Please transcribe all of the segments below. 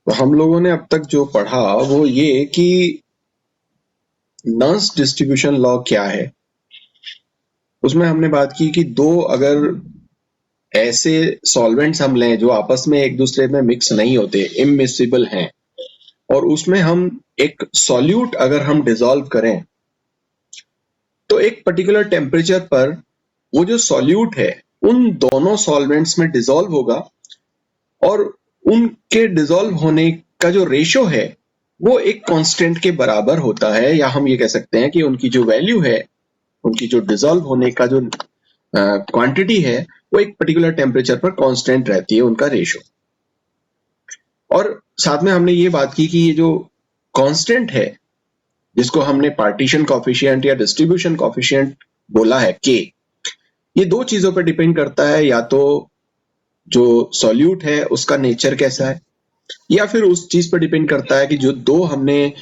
तो हम लोगों ने अब तक जो पढ़ा वो ये कि नॉइस डिस्ट्रीब्यूशन लॉ क्या है। उसमें हमने बात की कि दो अगर ऐसे सॉल्वेंट्स हम लें जो आपस में एक दूसरे में मिक्स नहीं होते, इममिसिबल हैं, और उसमें हम एक सॉल्यूट अगर हम डिसॉल्व करें तो एक पर्टिकुलर टेम्परेचर पर वो जो सॉल्यूट है उन दोनों सॉल्वेंट्स में डिसॉल्व होगा और उनके डिसॉल्व होने का जो रेशो है वो एक कांस्टेंट के बराबर होता है, या हम ये कह सकते हैं कि उनकी जो वैल्यू है, उनकी जो डिसॉल्व होने का जो क्वांटिटी है वो एक पर्टिकुलर टेम्परेचर पर कांस्टेंट रहती है, उनका रेशो। और साथ में हमने ये बात की कि ये जो कांस्टेंट है जिसको हमने पार्टीशन कॉफिशिएंट या डिस्ट्रीब्यूशन कॉफिशिएंट बोला है के, ये दो चीजों पर डिपेंड करता है, या तो जो सॉल्यूट है उसका नेचर कैसा है, या फिर उस चीज पर डिपेंड करता है कि जो दो हमने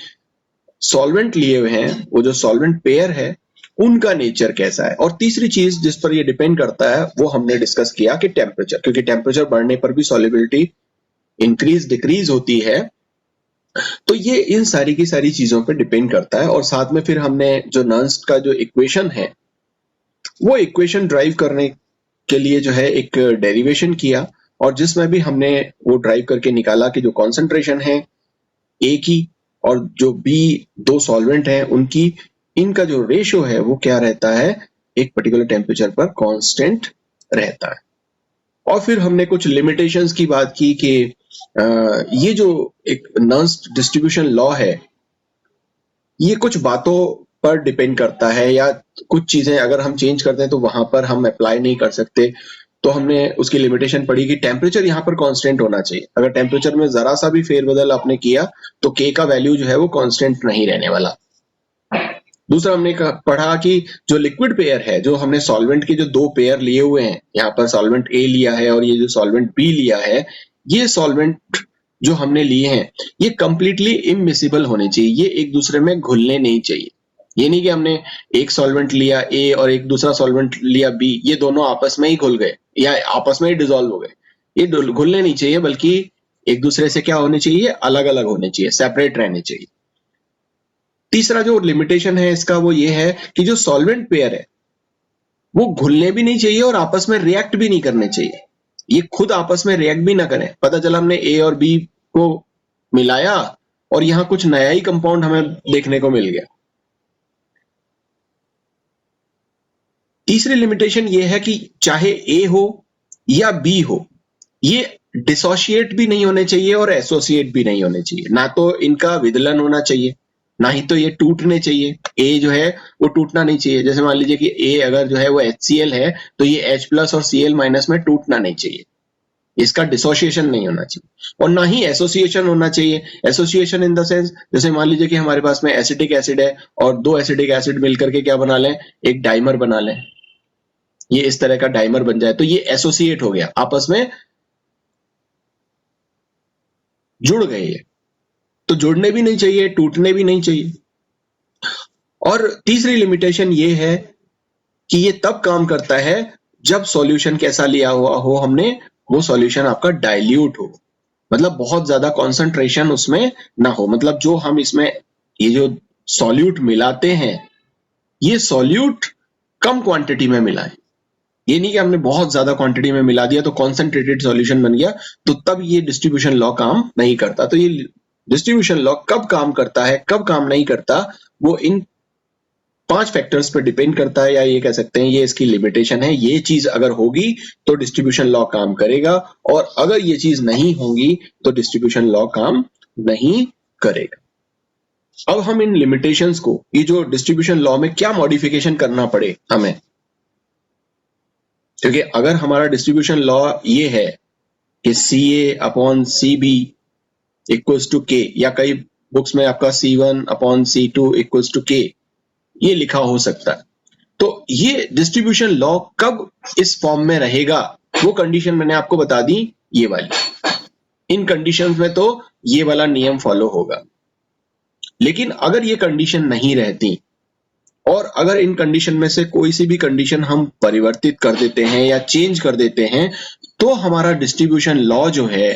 सॉल्वेंट लिए हुए हैं वो जो सॉल्वेंट पेयर है उनका नेचर कैसा है। और तीसरी चीज जिस पर ये डिपेंड करता है वो हमने डिस्कस किया कि टेम्परेचर, क्योंकि टेम्परेचर बढ़ने पर भी सॉल्युबिलिटी इंक्रीज डिक्रीज होती है। तो ये इन सारी की सारी चीजों पर डिपेंड करता है। और साथ में फिर हमने जो नर्स्ट का जो इक्वेशन है वो इक्वेशन ड्राइव करने के लिए जो है एक डेरिवेशन किया, और जिसमें भी हमने वो ड्राइव करके निकाला कि जो कॉन्सेंट्रेशन है ए की और जो बी दो सॉल्वेंट हैं उनकी, इनका जो रेशियो है वो क्या रहता है, एक पर्टिकुलर टेम्परेचर पर कांस्टेंट रहता है। और फिर हमने कुछ लिमिटेशंस की बात की कि ये जो एक नॉइस डिस्ट्रीब्यूशन लॉ है ये कुछ बातों पर डिपेंड करता है, या कुछ चीजें अगर हम चेंज करते हैं तो वहां पर हम अप्लाई नहीं कर सकते। तो हमने उसकी लिमिटेशन पढ़ी कि टेम्परेचर यहाँ पर कांस्टेंट होना चाहिए। अगर टेम्परेचर में जरा सा भी फेरबदल आपने किया तो के का वैल्यू जो है वो कांस्टेंट नहीं रहने वाला। दूसरा हमने पढ़ा कि जो लिक्विड पेयर है, जो हमने सॉल्वेंट के जो दो पेयर लिए हुए हैं, यहाँ पर सॉल्वेंट ए लिया है और ये जो सॉल्वेंट बी लिया है, ये सॉल्वेंट जो हमने लिए हैं ये कंप्लीटली इममिसिबल होने चाहिए, ये एक दूसरे में घुलने नहीं चाहिए। ये नहीं कि हमने एक सॉल्वेंट लिया ए और एक दूसरा सॉल्वेंट लिया बी, ये दोनों आपस में ही घुल गए या आपस में ही डिसॉल्व हो गए, ये घुलने नहीं चाहिए, बल्कि एक दूसरे से क्या होने चाहिए, अलग अलग होने चाहिए, सेपरेट रहने चाहिए। तीसरा जो लिमिटेशन है इसका वो ये है कि जो सॉल्वेंट पेयर है वो घुलने भी नहीं चाहिए और आपस में रिएक्ट भी नहीं करने चाहिए, ये खुद आपस में रिएक्ट भी ना करें। पता चला हमने ए और बी को मिलाया और यहां कुछ नया ही कंपाउंड हमें देखने को मिल गया। तीसरी लिमिटेशन ये है कि चाहे ए हो या बी हो, ये डिसोशिएट भी नहीं होने चाहिए और एसोसिएट भी नहीं होने चाहिए। ना तो इनका विदलन होना चाहिए, ना ही तो ये टूटने चाहिए। ए जो है वो टूटना नहीं चाहिए। जैसे मान लीजिए कि ए अगर जो है वो HCl है तो ये H+ और Cl- में टूटना नहीं चाहिए, इसका डिसोसिएशन नहीं होना चाहिए। और ना ही एसोसिएशन होना चाहिए। एसोसिएशन इन द सेंस, जैसे मान लीजिए कि हमारे पास में एसिटिक एसिड है और दो एसिटिक एसिड मिलकर के क्या बना लें, एक डाइमर बना लें, ये इस तरह का डाइमर बन जाए तो ये एसोसिएट हो गया, आपस में जुड़ गए ये। तो जुड़ने भी नहीं चाहिए, टूटने भी नहीं चाहिए। और तीसरी लिमिटेशन ये है कि ये तब काम करता है जब सॉल्यूशन कैसा लिया हुआ हो हमने, वो सॉल्यूशन आपका डाइल्यूट हो, मतलब बहुत ज्यादा कॉन्सेंट्रेशन उसमें ना हो। मतलब जो हम इसमें ये जो सॉल्यूट मिलाते हैं ये सॉल्यूट कम क्वांटिटी में मिलाएं। ये नहीं कि हमने बहुत ज्यादा क्वांटिटी में मिला दिया तो कॉन्सेंट्रेटेड सॉल्यूशन बन गया, तो तब ये डिस्ट्रीब्यूशन लॉ काम नहीं करता। तो ये डिस्ट्रीब्यूशन लॉ कब काम करता है कब काम नहीं करता, वो इन 5 फैक्टर्स पर डिपेंड करता है, या ये कह सकते हैं ये इसकी लिमिटेशन है। ये चीज अगर होगी तो डिस्ट्रीब्यूशन लॉ काम करेगा, और अगर ये चीज नहीं होगी तो डिस्ट्रीब्यूशन लॉ काम नहीं करेगा। अब हम इन लिमिटेशंस को, ये जो डिस्ट्रीब्यूशन लॉ में क्या मॉडिफिकेशन करना पड़े हमें, क्योंकि अगर हमारा डिस्ट्रीब्यूशन लॉ ये है कि CA/CB इक्वल्स टू K, या कई बुक्स में आपका C1/C2 इक्वल्स टू K ये लिखा हो सकता है, तो ये डिस्ट्रीब्यूशन लॉ कब इस फॉर्म में रहेगा, वो कंडीशन मैंने आपको बता दी, ये वाली। इन कंडीशंस में तो ये वाला नियम फॉलो होगा। लेकिन अगर ये कंडीशन नहीं रहती और अगर इन कंडीशन में से कोई सी भी कंडीशन हम परिवर्तित कर देते हैं या चेंज कर देते हैं, तो हमारा डिस्ट्रीब्यूशन लॉ जो है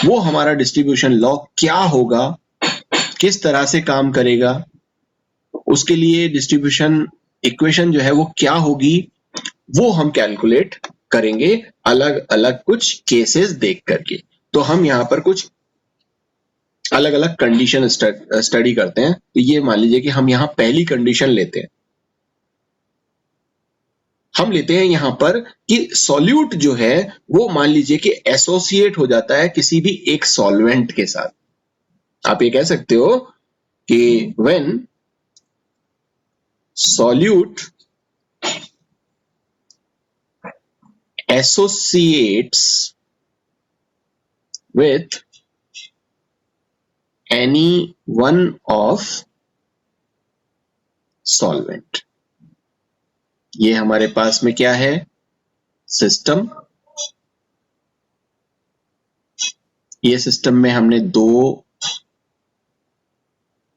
वो हमारा डिस्ट्रीब्यूशन लॉ क्या होगा, किस तरह से काम करेगा, उसके लिए डिस्ट्रीब्यूशन इक्वेशन जो है वो क्या होगी, वो हम कैलकुलेट करेंगे अलग अलग कुछ केसेस देख करके। तो हम यहाँ पर कुछ अलग अलग कंडीशन स्टडी करते हैं। तो ये मान लीजिए कि हम यहाँ पहली कंडीशन लेते हैं, हम लेते हैं यहाँ पर कि सॉल्यूट जो है वो मान लीजिए कि एसोसिएट हो जाता है किसी भी एक सॉल्वेंट के साथ। आप ये कह सकते हो कि when solute associates with any one of solvent। ये हमारे पास में क्या है, सिस्टम। ये सिस्टम में हमने दो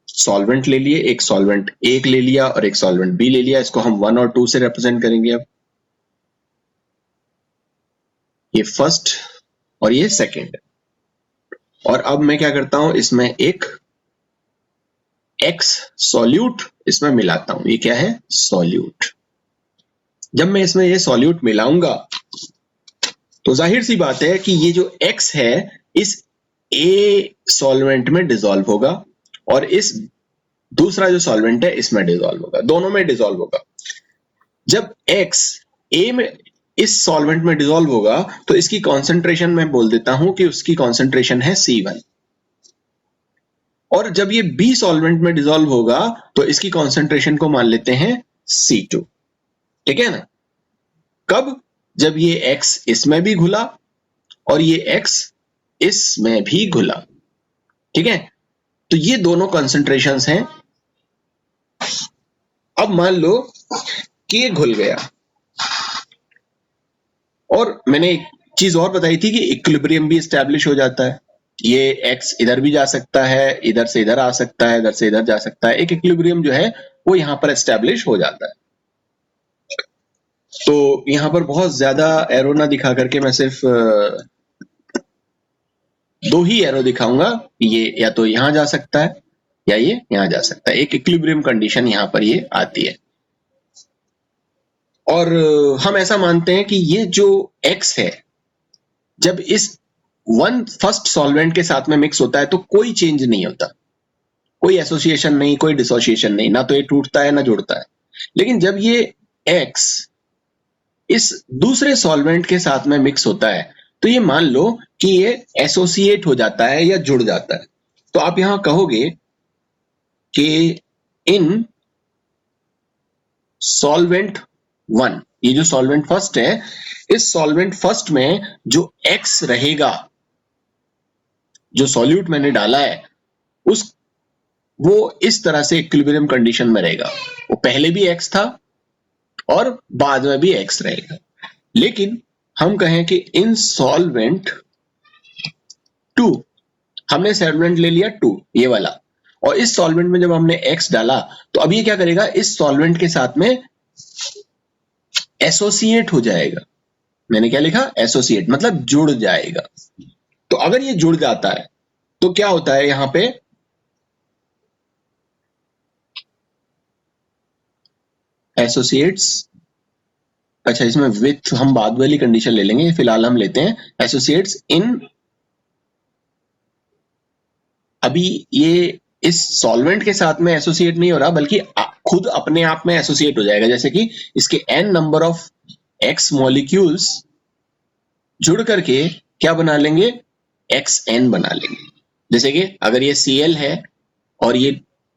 सॉल्वेंट ले लिए, एक सॉल्वेंट एक ले लिया और एक सॉल्वेंट बी ले लिया। इसको हम 1 और 2 से रिप्रेजेंट करेंगे। अब ये फर्स्ट और ये सेकंड। और अब मैं क्या करता हूं, इसमें एक एक्स सॉल्यूट इसमें मिलाता हूं। ये क्या है, सॉल्यूट। जब मैं इसमें ये सॉल्यूट मिलाऊंगा तो जाहिर सी बात है कि ये जो एक्स है इस ए सॉल्वेंट में डिसॉल्व होगा और इस दूसरा जो सॉल्वेंट है इसमें डिसॉल्व होगा, दोनों में डिसॉल्व होगा। जब एक्स ए में इस सॉल्वेंट में डिसॉल्व होगा तो इसकी कॉन्सेंट्रेशन मैं बोल देता हूं कि उसकी कॉन्सेंट्रेशन है C1। और जब ये बी सॉल्वेंट में डिसॉल्व होगा तो इसकी कॉन्सेंट्रेशन को मान लेते हैं C2। ठीक है ना। कब, जब ये एक्स इसमें भी घुला और ये एक्स इसमें भी घुला। ठीक है, तो ये दोनों कॉन्सेंट्रेशंस हैं। अब मान लो कि ये घुल गया और मैंने एक चीज और बताई थी कि इक्विलिब्रियम भी एस्टैब्लिश हो जाता है। ये एक्स इधर भी जा सकता है, इधर से इधर आ सकता है, इधर से इधर जा सकता है। एक इक्विलिब्रियम जो है वो यहां पर एस्टैब्लिश हो जाता है। तो यहां पर बहुत ज्यादा एरो ना दिखा करके मैं सिर्फ दो ही एरो दिखाऊंगा। ये या तो यहां जा सकता है या ये यहां जा सकता है। एक इक्विलिब्रियम कंडीशन यहां पर ये आती है। और हम ऐसा मानते हैं कि ये जो एक्स है जब इस वन फर्स्ट सॉल्वेंट के साथ में मिक्स होता है तो कोई चेंज नहीं होता, कोई एसोसिएशन नहीं, कोई डिसोसिएशन नहीं, ना तो ये टूटता है ना जुड़ता है। लेकिन जब ये एक्स इस दूसरे सॉल्वेंट के साथ में मिक्स होता है तो ये मान लो कि ये एसोसिएट हो जाता है या जुड़ जाता है। तो आप यहां कहोगे कि इन सॉल्वेंट 1, ये जो सॉल्वेंट फर्स्ट है, इस सॉल्वेंट फर्स्ट में जो एक्स रहेगा, जो सॉल्यूट मैंने डाला है उस वो इस तरह से इक्विलिब्रियम कंडीशन में रहेगा। वो पहले भी एक्स था और बाद में भी एक्स रहेगा। लेकिन हम कहें कि इन सॉल्वेंट 2, हमने सॉल्वेंट ले लिया 2 ये वाला, और इस सॉल्वेंट में जब हमने एक्स डाला तो अब ये क्या करेगा, इस सॉल्वेंट के साथ में एसोसिएट हो जाएगा। मैंने क्या लिखा, एसोसिएट, मतलब जुड़ जाएगा। तो अगर ये जुड़ जाता है तो क्या होता है यहां पे, एसोसिएट्स। अच्छा, इसमें विथ हम बाद वाली कंडीशन ले लेंगे, फिलहाल हम लेते हैं एसोसिएट्स इन। अभी ये इस सॉल्वेंट के साथ में एसोसिएट नहीं हो रहा बल्कि खुद अपने आप में एसोसिएट हो जाएगा। जैसे कि इसके n number of x molecules जुड़ करके क्या बना लेंगे, xn बना लेंगे। जैसे कि अगर ये Cl है और ये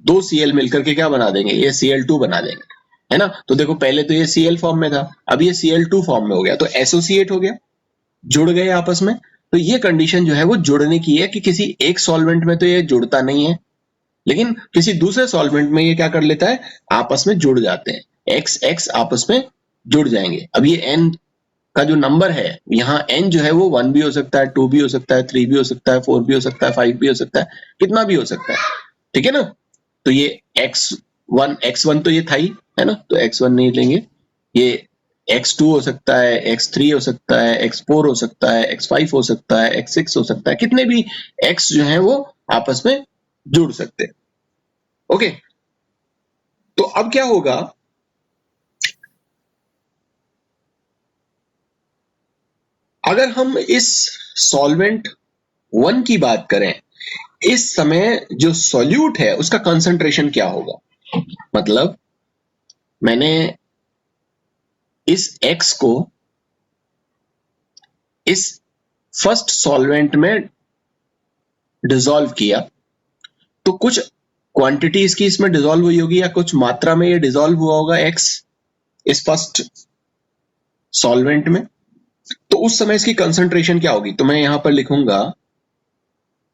दो Cl मिलकर के क्या बना देंगे, ये Cl2 बना देंगे, है ना। तो देखो पहले तो ये Cl फॉर्म में था, अब ये Cl2 फॉर्म में हो गया, तो एसोसिएट हो गया, जुड़ गए आपस में। तो ये कंडीशन जो है वो जुड़ने की है कि किसी एक सॉल्वेंट में तो ये जुड़ता नहीं है, लेकिन किसी दूसरे सॉल्वेंट में ये क्या कर लेता है, आपस में जुड़ जाते हैं, एक्स एक्स आपस में जुड़ जाएंगे। अब ये n का जो नंबर है यहाँ n जो है वो 1 भी हो सकता है, 2 भी हो सकता है, 3 भी हो सकता है, 4 भी हो सकता है, 5 भी हो सकता है, कितना भी हो सकता है। ठीक है ना। तो ये x1 तो ये था ही, है ना, तो x1 नहीं लेंगे, ये x2 हो सकता है, x3 हो सकता है, x4 हो सकता है, x5 हो सकता है, x6 हो सकता है, कितने भी x जो है वो आपस में जुड़ सकते हैं। ओके, तो अब क्या होगा, अगर हम इस सॉल्वेंट 1 की बात करें, इस समय जो सॉल्यूट है उसका कंसंट्रेशन क्या होगा, मतलब मैंने इस x को इस फर्स्ट सॉल्वेंट में डिसॉल्व किया, तो कुछ क्वांटिटी इसकी इसमें डिसॉल्व हुई होगी या कुछ मात्रा में ये डिसॉल्व हुआ होगा x इस फर्स्ट सॉल्वेंट में, तो उस समय इसकी कंसंट्रेशन क्या होगी, तो मैं यहां पर लिखूंगा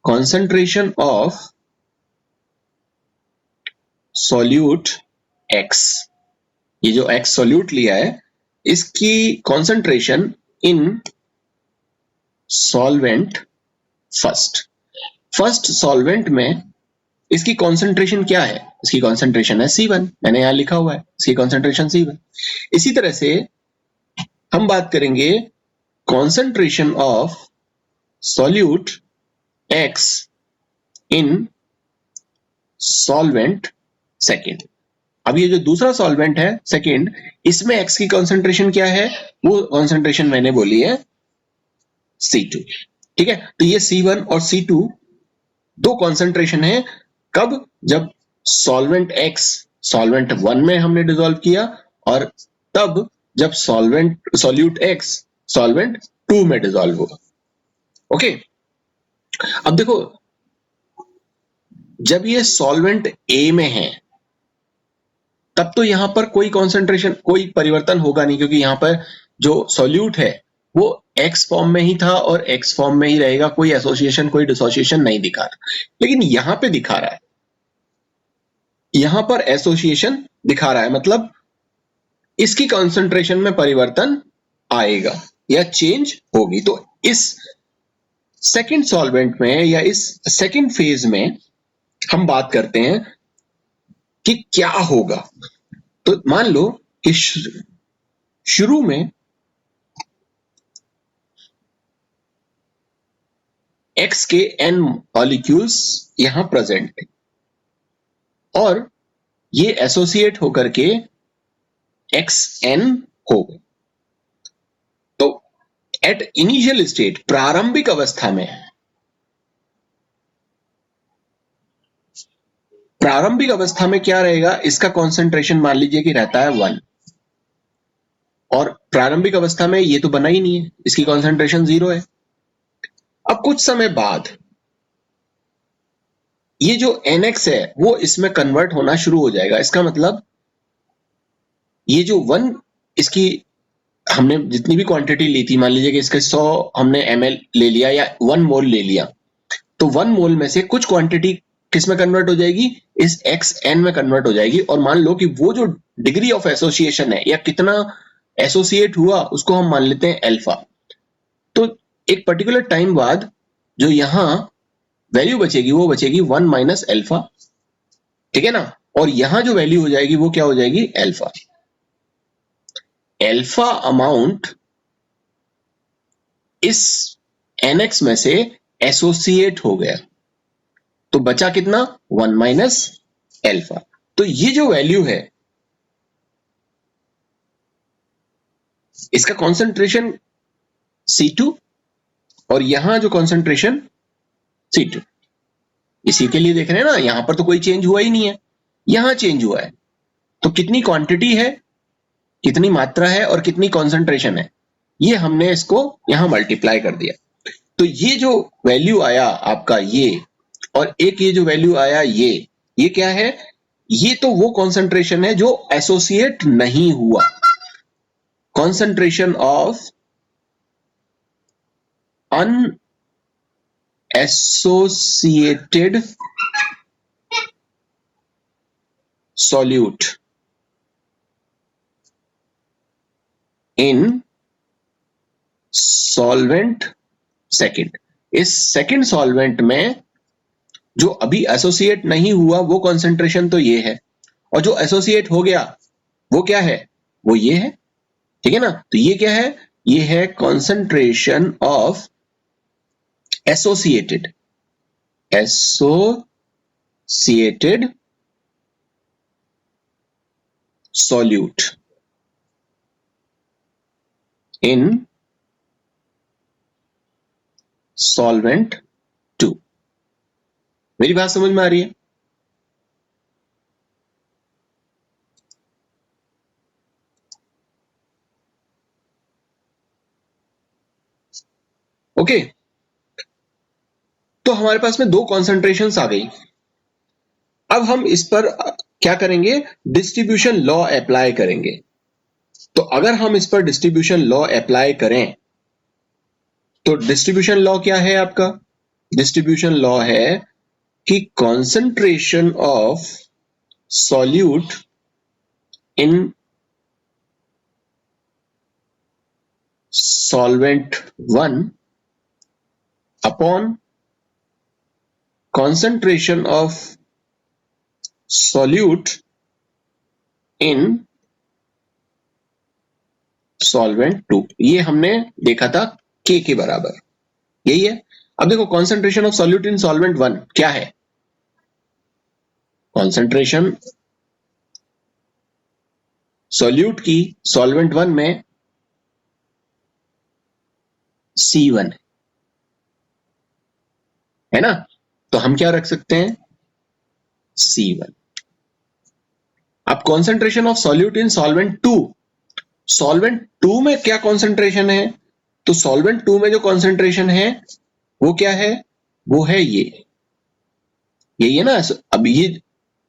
कंसंट्रेशन ऑफ सॉल्यूट x। ये जो x सॉल्यूट लिया है इसकी concentration in solvent first solvent में इसकी कंसंट्रेशन क्या है, इसकी कंसंट्रेशन है C1, मैंने यहां लिखा हुआ है इसकी कंसंट्रेशन C1। इसी तरह से हम बात करेंगे concentration of solute x in solvent second. अब ये जो दूसरा सॉल्वेंट है सेकेंड, इसमें x की कंसंट्रेशन क्या है, वो कंसंट्रेशन मैंने बोली है C2। ठीक है, तो ये C1 और C2 दो कंसंट्रेशन है, कब, जब सॉल्वेंट x सॉल्वेंट 1 में हमने डिसॉल्व किया, और तब जब सॉल्यूट x सॉल्वेंट 2 में डिसॉल्व हुआ। ओके, अब देखो जब ये सॉल्वेंट A में है तब तो यहां पर कोई कंसंट्रेशन कोई परिवर्तन होगा नहीं, क्योंकि यहां पर जो सॉल्यूट है वो x फॉर्म में ही था और x फॉर्म में ही रहेगा, कोई एसोसिएशन कोई डिसोसिएशन नहीं दिखा रहा। लेकिन यहां पे दिखा रहा है, यहां पर एसोसिएशन दिखा रहा है, मतलब इसकी कंसंट्रेशन में परिवर्तन आएगा या चेंज होगी। तो इस सेकंड सॉल्वेंट में या इस सेकंड फेज में हम बात करते हैं कि क्या होगा। तो मान लो कि शुरू में x के n मॉलिक्यूल्स यहां प्रेजेंट है और ये एसोसिएट होकर के xn हो गए। तो एट इनिशियल स्टेट, प्रारंभिक अवस्था में, प्रारंभिक अवस्था में क्या रहेगा, इसका कंसंट्रेशन मान लीजिए कि रहता है 1, और प्रारंभिक अवस्था में ये तो बना ही नहीं है, इसकी कंसंट्रेशन 0 है। अब कुछ समय बाद ये जो NX है वो इसमें कन्वर्ट होना शुरू हो जाएगा। इसका मतलब ये जो 1, इसकी हमने जितनी भी क्वांटिटी ली थी, मान लीजिए कि इसके 100 हमने ml ले लिया या 1 मोल ले लिया, तो 1 मोल में से कुछ क्वांटिटी किस में कन्वर्ट हो जाएगी, इस XN में कन्वर्ट हो जाएगी। और मान लो कि वो जो डिग्री ऑफ एसोसिएशन है या कितना एसोसिएट हुआ उसको हम मान लेते हैं अल्फा। तो एक पर्टिकुलर टाइम बाद जो यहां वैल्यू बचेगी वो बचेगी 1 माइनस अल्फा, ठीक है ना, और यहां जो वैल्यू हो जाएगी वो क्या हो जाएगी, अल्फा। अल्फा अमाउंट इस NX में से एसोसिएट हो गया, तो बचा कितना, 1 माइनस अल्फा। तो ये जो वैल्यू है इसका कंसंट्रेशन C2 और यहां जो कंसंट्रेशन C2, इसी के लिए देख रहे हैं ना, यहां पर तो कोई चेंज हुआ ही नहीं है, यहां चेंज हुआ है। तो कितनी क्वांटिटी है, कितनी मात्रा है और कितनी कंसंट्रेशन है, ये हमने इसको यहां मल्टीप्लाई कर दिया। तो ये जो वैल्यू आया आपका ये, और एक ये जो वैल्यू आया ये क्या है, ये तो वो कंसंट्रेशन है जो एसोसिएट नहीं हुआ, concentration of unassociated solute in solvent second. इस सेकंड सॉल्वेंट में जो अभी एसोसिएट नहीं हुआ वो कंसंट्रेशन तो ये है, और जो एसोसिएट हो गया वो क्या है, वो ये है। ठीक है ना। तो ये क्या है, ये है concentration of associated solute in solvent 2। मेरी बात समझ में आ रही है? ओके, तो हमारे पास में दो कॉन्सेंट्रेशंस आ गई। अब हम इस पर क्या करेंगे, डिस्ट्रीब्यूशन लॉ अप्लाई करेंगे। तो अगर हम इस पर डिस्ट्रीब्यूशन लॉ अप्लाई करें तो डिस्ट्रीब्यूशन लॉ क्या है आपका, डिस्ट्रीब्यूशन लॉ है कि concentration of solute in solvent 1 upon concentration of solute in solvent 2। ये हमने देखा था K के बराबर, यही है। अब देखो concentration of solute in solvent 1 क्या है, concentration solute की solvent 1 में C1 है ना, तो हम क्या रख सकते हैं C1। अब concentration of solute in solvent 2, solvent 2 में क्या concentration है, तो solvent 2 में जो concentration है वो क्या है, वो है ये, यही है ना। अब ये,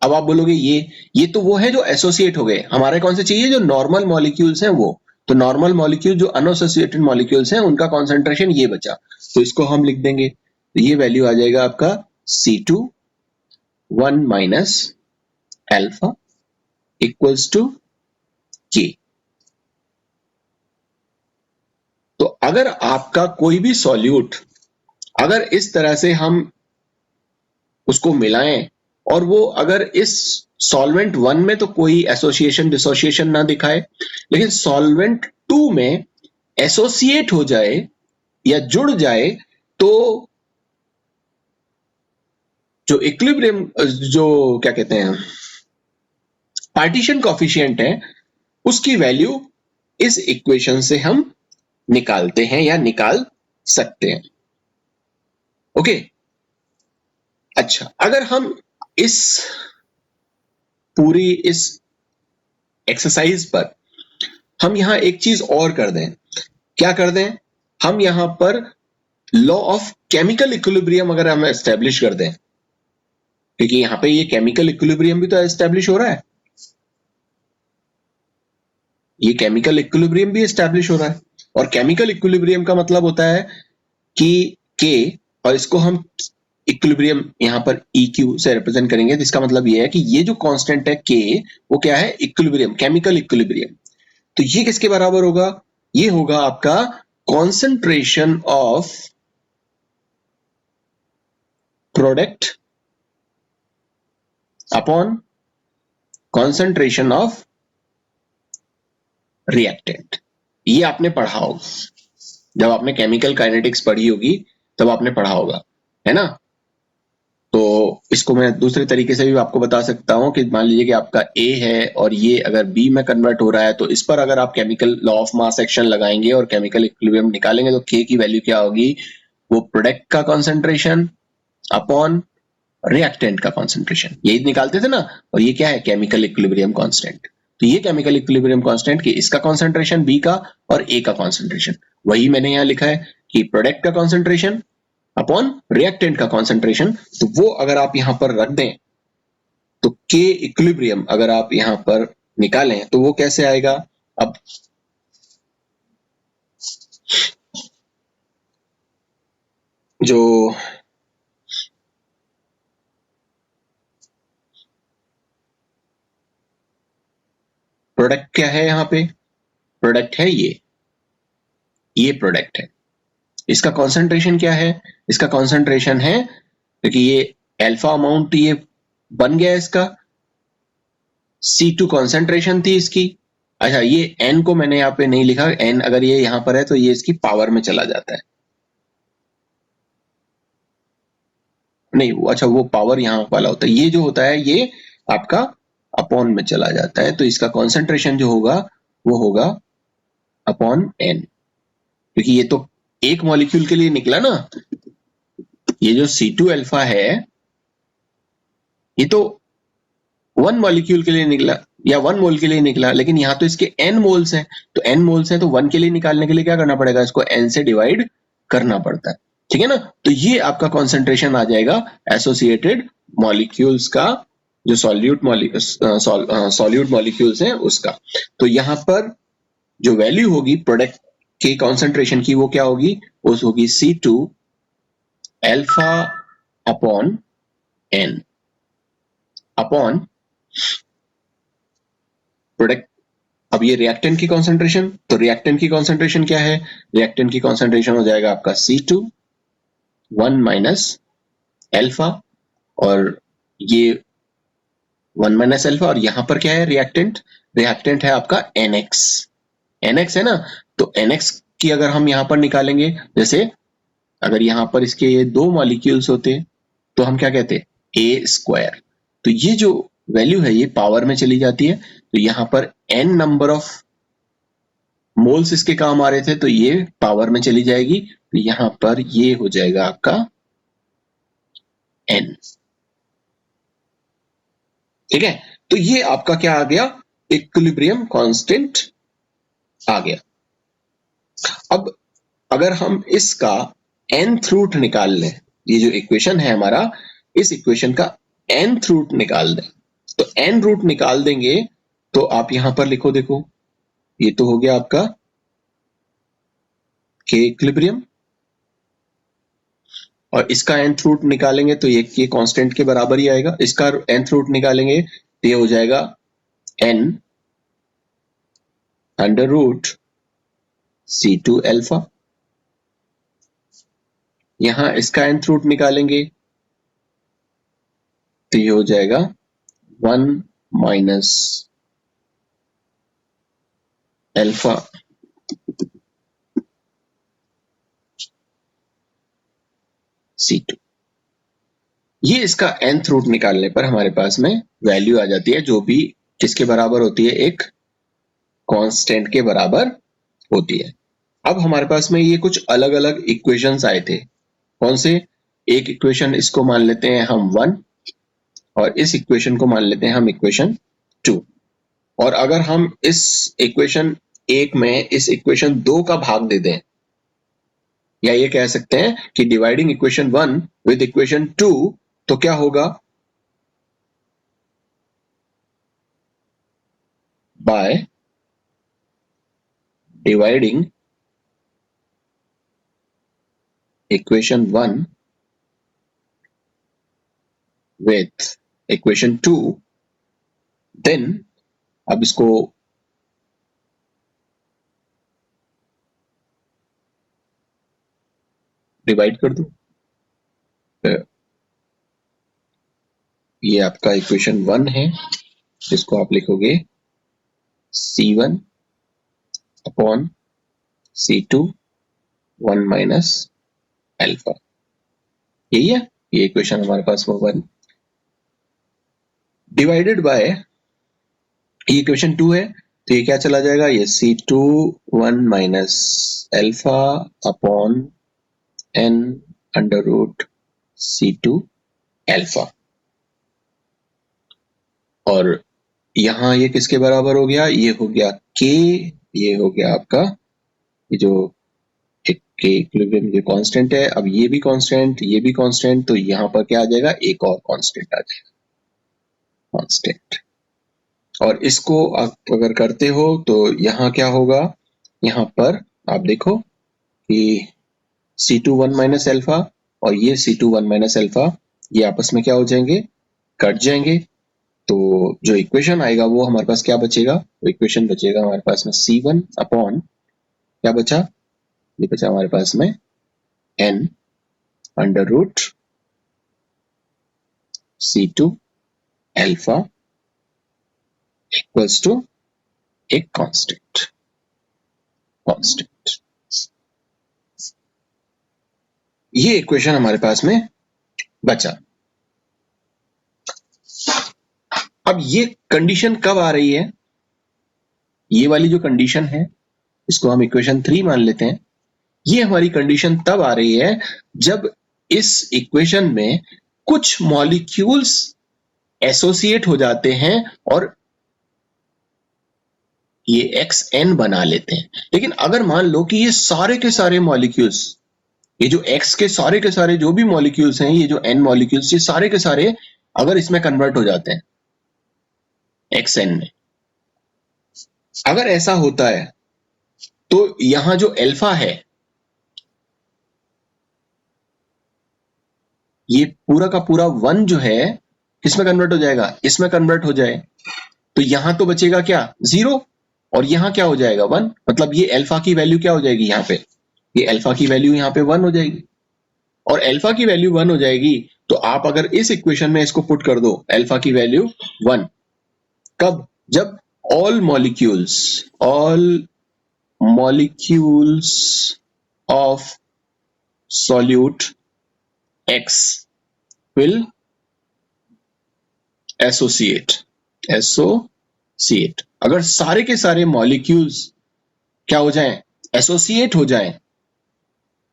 अब आप बोलोगे ये तो वो है जो एसोसिएट हो गए, हमारे कौन से चाहिए, जो नॉर्मल मॉलिक्यूल्स हैं वो। तो नॉर्मल मॉलिक्यूल जो अनएसोसिएटेड मॉलिक्यूल्स हैं उनका कॉन्सेंट्रेशन ये बचा, तो इसको हम लिख देंगे। तो ये वैल्यू आ जाएगा आपका C2 1 minus alpha equals to K। तो अगर आपका कोई भी सॉल्यूट, अगर इस तरह से हम उसको मिलाएं और वो अगर इस सॉल्वेंट 1 में तो कोई एसोसिएशन डिसोसिएशन ना दिखाए, लेकिन सॉल्वेंट 2 में एसोसिएट हो जाए या जुड़ जाए, तो जो इक्विलिब्रियम, जो क्या कहते हैं पार्टीशन कोफिशिएंट है, उसकी वैल्यू इस इक्वेशन से हम निकालते हैं या निकाल सकते हैं। ओके, अच्छा, अगर हम इस पूरी इस एक्सरसाइज पर हम यहां एक चीज और कर दें, क्या कर दें, हम यहां पर लॉ ऑफ केमिकल इक्विलिब्रियम अगर हम एस्टेब्लिश कर दें, क्योंकि यहां पे ये केमिकल इक्विलिब्रियम भी तो एस्टेब्लिश हो रहा है, ये केमिकल इक्विलिब्रियम भी एस्टेब्लिश हो रहा है। और केमिकल इक्विलिब्रियम का मतलब होता है कि के, और इसको हम इक्विलिब्रियम यहां पर EQ से रिप्रेजेंट करेंगे, तो इसका मतलब ये है कि ये जो कांस्टेंट है K, वो क्या है, इक्विलिब्रियम, केमिकल इक्विलिब्रियम। तो ये किसके बराबर होगा, ये होगा आपका concentration of product upon concentration of reactant. ये आपने पढ़ा होगा, जब आपने केमिकल काइनेटिक्स पढ़ी होगी तब आपने पढ़ा होगा, है ना। तो इसको मैं दूसरे तरीके से भी आपको बता सकता हूं कि मान लीजिए कि आपका A है और ये अगर B में कन्वर्ट हो रहा है, तो इस पर अगर आप chemical law of mass action लगाएंगे और केमिकल इक्विलिब्रियम निकालेंगे, तो K की वैल्यू क्या होगी, वो प्रोडक्ट का कॉन्सेंट्रेशन अपॉन रिएक्टेंट का कॉन्सेंट्रेशन, यही निकालते थे ना। और ये क्या है, केमिकल इक्विलिब्रियम कांस्टेंट। तो ये केमिकल इक्विलिब्रियम कांस्टेंट कि इसका कॉन्सेंट्रेशन B का और A का कॉन्सेंट्रेशन, वही मैंने यहाँ लिखा है कि प्रोडक्ट का कॉन्सेंट्रेशन अपॉन रिएक्टेंट का कॉन्सेंट्रेशन। तो वो अगर आप यहां पर रख दें तो K इक्विलिब्रियम अगर आप यहां पर निकालें तो वो कैसे आएगा, अब जो प्रोडक्ट क्या है, यहां पे प्रोडक्ट है ये प्रोडक्ट है, इसका कॉन्सेंट्रेशन क्या है, इसका कॉन्सेंट्रेशन है, क्योंकि ये अल्फा अमाउंट ये बन गया इसका, C2 कॉन्सेंट्रेशन थी इसकी, अच्छा, ये n को मैंने यहाँ पे नहीं लिखा, n अगर ये यहाँ पर है तो ये इसकी पावर में चला जाता है, नहीं अच्छा वो पावर यहाँ वाला होता है, ये जो होता है ये आपका अपॉन में चला जाता है, तो इसका कॉन्सेंट्रेशन जो होगा वो होगा अपॉन n, क्योंकि ये तो एक मॉलिक्यूल के लिए निकला ना, ये जो C2 अल्फा है ये तो 1 मॉलिक्यूल के लिए निकला या 1 मोल के लिए निकला, लेकिन यहाँ तो इसके n मोल्स हैं, तो n मोल्स हैं तो 1 के लिए निकालने के लिए क्या करना पड़ेगा, इसको n से डिवाइड करना पड़ता है, ठीक है ना। तो ये आपका कॉन्सेंट्रेशन आ जाएगा एसोसिएटेड मॉलिक्यूल्स का, जो सॉल्यूट मॉलिक्यूल्स हैं उसका। तो यहाँ पर जो वैल्यू होगी प्रोडक्ट की कॉन्सेंट्रेशन की वो क्या होगी, वो होगी C2 alpha upon n upon product. अब ये रिएक्टेंट की कॉन्सेंट्रेशन, तो रिएक्टेंट की कॉन्सेंट्रेशन क्या है, रिएक्टेंट की कॉन्सेंट्रेशन हो जाएगा आपका C2 1 माइनस अल्फा, और ये 1 माइनस अल्फा, और यहां पर क्या है रिएक्टेंट, रिएक्टेंट है आपका NX, NX है ना, तो NX की अगर हम यहां पर निकालेंगे, जैसे अगर यहां पर इसके ये दो मॉलिक्यूल्स होते तो हम क्या कहते A स्क्वायर, तो ये जो वैल्यू है ये पावर में चली जाती है, तो यहां पर n नंबर ऑफ मोल्स इसके काम आ रहे थे तो ये पावर में चली जाएगी, तो यहां पर ये हो जाएगा आपका n, ठीक है। तो ये आपका क्या आ गया, इक्विलिब्रियम कांस्टेंट आ गया। अब अगर हम इसका nth रूट निकाल लें, ये जो इक्वेशन है हमारा, इस इक्वेशन का nth रूट निकाल दें, तो n रूट निकाल देंगे तो आप यहां पर लिखो, देखो ये तो हो गया आपका k इक्विलिब्रियम, और इसका nth रूट निकालेंगे तो ये कांस्टेंट के बराबर ही आएगा, इसका nth रूट निकालेंगे तो ये हो जाएगा n under root C2 alpha, यहां इसका nth रूट निकालेंगे तो ये हो जाएगा 1 माइनस अल्फा C2, ये इसका nth रूट निकालने पर हमारे पास में वैल्यू आ जाती है जो भी किसके बराबर होती है, एक कांस्टेंट के बराबर होती है। अब हमारे पास में ये कुछ अलग अलग इक्वेशंस आए थे, कौन से, एक इक्वेशन इसको मान लेते हैं हम 1, और इस इक्वेशन को मान लेते हैं हम इक्वेशन 2, और अगर हम इस इक्वेशन 1 में इस इक्वेशन 2 का भाग दे दें, या ये कह सकते हैं कि डिवाइडिंग इक्वेशन 1 विद इक्वेशन 2, तो क्या होगा, by dividing equation 1 with equation 2, then अब इसको डिवाइड कर दो, ये आपका इक्वेशन 1 है जिसको आप लिखोगे C1 upon C2 1 minus alpha, यही है, ये इक्वेशन हमारे पास वो 1 डिवाइडेड बाय, ये इक्वेशन 2 है तो ये क्या चला जाएगा, ये C2 1 minus alpha upon n under root C2 alpha, और यहां ये किसके बराबर हो गया, ये हो गया k, ये हो गया आपका ये जो एक के इक्विलिब्रियम जो कांस्टेंट है, अब ये भी कांस्टेंट ये भी कांस्टेंट, तो यहाँ पर क्या आ जाएगा, एक और कांस्टेंट आ जाएगा, कांस्टेंट। और इसको आप अगर करते हो तो यहाँ क्या होगा, यहाँ पर आप देखो कि C2 1 माइनस अल्फा और ये C2 1 माइनस अल्फा ये आपस में क्या हो जाएंगे, कट जाएंगे, तो जो इक्वेशन आएगा वो हमारे पास क्या बचेगा, वो इक्वेशन बचेगा हमारे पास में C1 अपॉन क्या बचा, ये बचा हमारे पास में n under root C2 alpha equals to एक कांस्टेंट। ये इक्वेशन हमारे पास में बचा। अब ये कंडीशन कब आ रही है? ये वाली जो कंडीशन है इसको हम इक्वेशन 3 मान लेते हैं। ये हमारी कंडीशन तब आ रही है जब इस इक्वेशन में कुछ मॉलिक्यूल्स एसोसिएट हो जाते हैं और ये xn बना लेते हैं। लेकिन अगर मान लो कि ये सारे के सारे मॉलिक्यूल्स, ये जो x के सारे जो भी मॉलिक्यूल्स हैं, ये जो n मॉलिक्यूल्स, ये सारे के सारे अगर इसमें कन्वर्ट हो जाते हैं xn में, अगर ऐसा होता है तो यहां जो अल्फा है ये पूरा का पूरा 1 जो है किसमें कन्वर्ट हो जाएगा? इसमें कन्वर्ट हो जाए तो यहां तो बचेगा क्या? 0, और यहां क्या हो जाएगा? 1। मतलब ये अल्फा की वैल्यू क्या हो जाएगी? यहाँ पे ये अल्फा की वैल्यू यहाँ पे 1 हो जाएगी, और अल्फा की वैल्यू 1 हो जाएगी तो आप अगर इस इक्वेशन में इसको पुट कर दो अल्फा की वैल्यू 1, कब? जब all molecules of solute X will associate। अगर सारे के सारे मॉलिक्यूल्स क्या हो जाएं? एसोसिएट हो जाएं,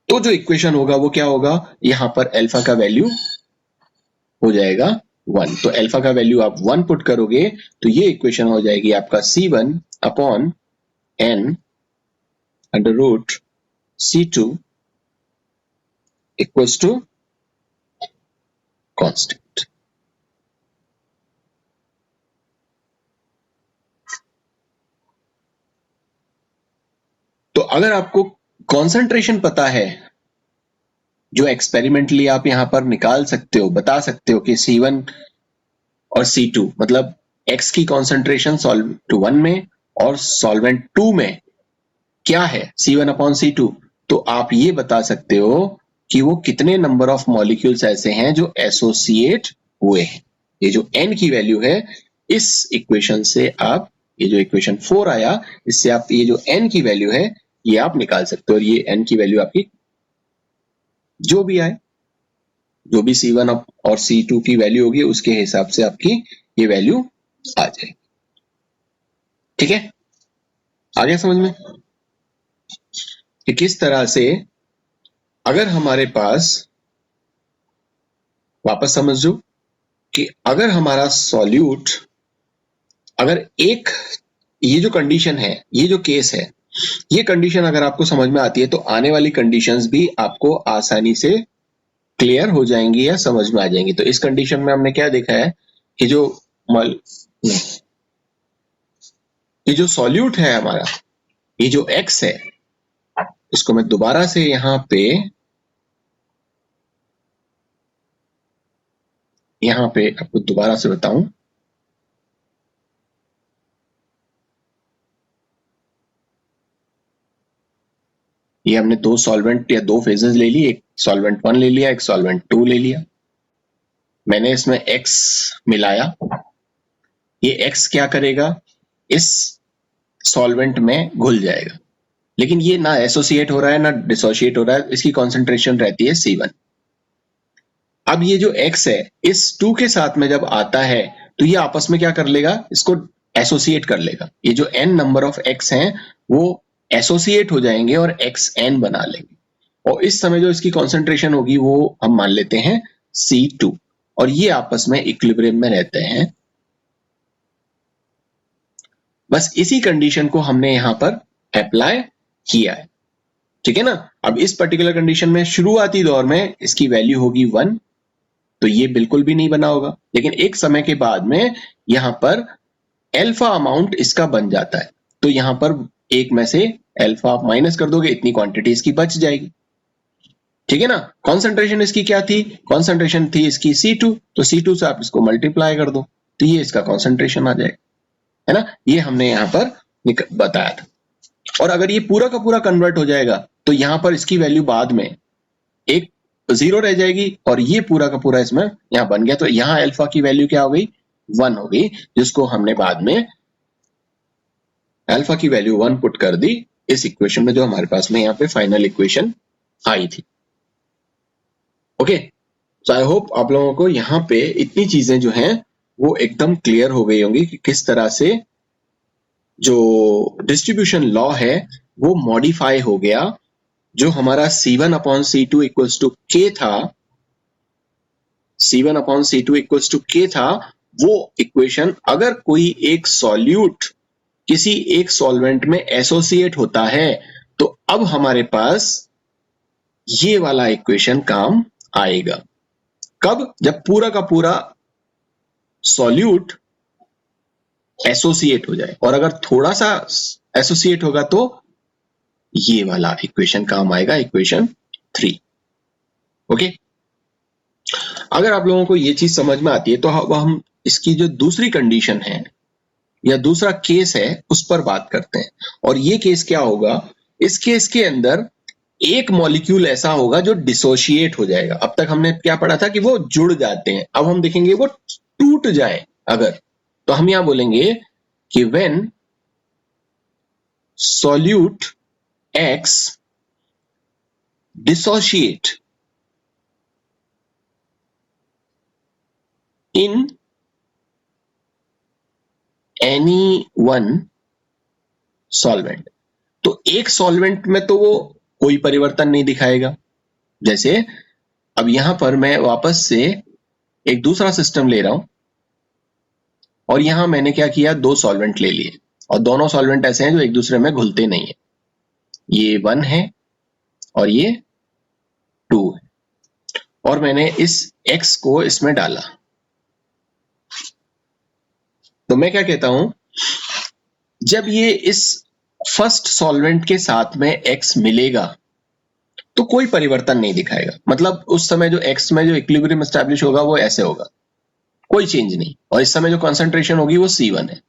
तो जो इक्वेशन होगा वो क्या होगा? यहां पर अल्फा का वैल्यू हो जाएगा 1। तो अल्फा का वैल्यू आप 1 पुट करोगे तो ये इक्वेशन हो जाएगी आपका C1 upon n under root C2 equals to constant. तो अगर आपको कॉन्सेंट्रेशन पता है जो एक्सपेरिमेंटली आप यहां पर निकाल सकते हो, बता सकते हो कि C1 और C2 मतलब X की कॉन्सेंट्रेशन सॉल्वेंट 1 में और सॉल्वेंट 2 में क्या है C1 अपॉन C2, तो आप ये बता सकते हो कि वो कितने नंबर ऑफ मॉलिक्यूल्स ऐसे हैं जो एसोसिएट हुए हैं। ये जो n की वैल्यू है इस इक्वेशन से आप, ये जो इक्वेशन 4 आया इससे आप ये जो n की वैल्यू है ये आप निकाल सकते हो, और ये n की वैल्यू आपकी जो भी आए, जो भी C1 और C2 की वैल्यू होगी उसके हिसाब से आपकी ये वैल्यू आ जाएगी। ठीक है, आ गया समझ में कि किस तरह से अगर हमारे पास, वापस समझो कि अगर हमारा सॉल्यूट, अगर एक ये जो कंडीशन है, ये जो केस है, ये कंडीशन अगर आपको समझ में आती है तो आने वाली कंडीशंस भी आपको आसानी से क्लियर हो जाएंगी या समझ में आ जाएंगी। तो इस कंडीशन में हमने क्या देखा है कि ये जो सॉल्यूट है हमारा, ये जो x है, इसको मैं दोबारा से यहां पे आपको दोबारा से बताऊं, ये हमने दो सॉल्वेंट या दो फेजेस ले ली, एक सॉल्वेंट 1 ले लिया, एक सॉल्वेंट 2 ले लिया, मैंने इसमें x मिलाया, ये x क्या करेगा? इस सॉल्वेंट में घुल जाएगा, लेकिन ये ना एसोसिएट हो रहा है ना डिसोशिएट हो रहा है, इसकी कॉन्सेंट्रेशन रहती है C1। अब ये जो x है इस 2 के साथ में जब आता है तो ये आपस में क्या कर लेगा? इसको एसोसिएट कर लेगा। ये जो n नंबर ऑफ x हैं वो एसोसिएट हो जाएंगे और xn बना लेंगे, और इस समय जो इसकी कॉन्सेंट्रेशन होगी वो हम मान लेते हैं C2, और ये आपस में इक्विलिब्रियम में रहते हैं। बस इसी कंडीशन को हमने यहां पर अप्लाई किया है। ठीक है ना? अब इस पर्टिकुलर कंडीशन में शुरुआती दौर में इसकी वैल्यू होगी 1, तो ये बिल्कुल भी नहीं बना होगा, लेकिन एक समय के बाद में यहां पर अल्फा अमाउंट इसका बन जाता है, तो यहां पर एक में से अल्फा आप माइनस कर दोगे, इतनी क्वांटिटी इसकी बच जाएगी। ठीक है ना? कॉन्सेंट्रेशन इसकी क्या थी? कॉन्सेंट्रेशन थी इसकी C2, तो C2 से आप इसको मल्टीप्लाई कर दो तो ये इसका कॉन्सेंट्रेशन आ जाएगा, है ना? ये हमने यहां पर बताया था। और अगर ये पूरा का पूरा कन्वर्ट हो जाएगा तो यहां पर इसकी वैल्यू बाद में एक 0 रह जाएगी, और ये पूरा का पूरा इसमें यहां बन गया, तो यहां अल्फा की वैल्यू क्या हो गई? 1 हो गई, जिसको हमने बाद में अल्फा की वैल्यू 1 पुट कर दी इस इक्वेशन में जो हमारे पास में यहाँ पे फाइनल इक्वेशन आई थी। ओके, सो आई होप आप लोगों को यहाँ पे इतनी चीजें जो हैं वो एकदम क्लियर हो गई होंगी कि किस तरह से जो डिस्ट्रीब्यूशन लॉ है वो मॉडिफाई हो गया। जो हमारा C1 upon C2 equals to K था, C1 upon C2 equals to K था, वो इक्वेशन अगर कोई एक सॉल्यूट किसी एक सॉल्वेंट में एसोसिएट होता है तो अब हमारे पास ये वाला इक्वेशन काम आएगा। कब? जब पूरा का पूरा सॉल्यूट एसोसिएट हो जाए, और अगर थोड़ा सा एसोसिएट होगा तो ये वाला इक्वेशन काम आएगा, इक्वेशन 3। ओके, अगर आप लोगों को ये चीज समझ में आती है तो हम इसकी जो दूसरी कंडीशन है या दूसरा केस है उस पर बात करते हैं। और ये केस क्या होगा? इस केस के अंदर एक मॉलिक्यूल ऐसा होगा जो डिसोशिएट हो जाएगा। अब तक हमने क्या पढ़ा था कि वो जुड़ जाते हैं, अब हम देखेंगे वो टूट जाए अगर, तो हम यहां बोलेंगे कि when solute X dissociate in any one solvent, तो एक सॉल्वेंट में तो वो कोई परिवर्तन नहीं दिखाएगा। जैसे अब यहां पर मैं वापस से एक दूसरा सिस्टम ले रहा हूं और यहां मैंने क्या किया, दो सॉल्वेंट ले लिए और दोनों सॉल्वेंट ऐसे हैं जो एक दूसरे में घुलते नहीं है। ये 1 है और ये 2 है, और मैंने इस X को इसमें डाला। तो मैं क्या कहता हूं, जब ये इस फर्स्ट सॉल्वेंट के साथ में X मिलेगा तो कोई परिवर्तन नहीं दिखाएगा। मतलब उस समय जो X में जो इक्विलिब्रियम एस्टैब्लिश होगा वो ऐसे होगा, कोई चेंज नहीं, और इस समय जो कंसंट्रेशन होगी वो C1 है।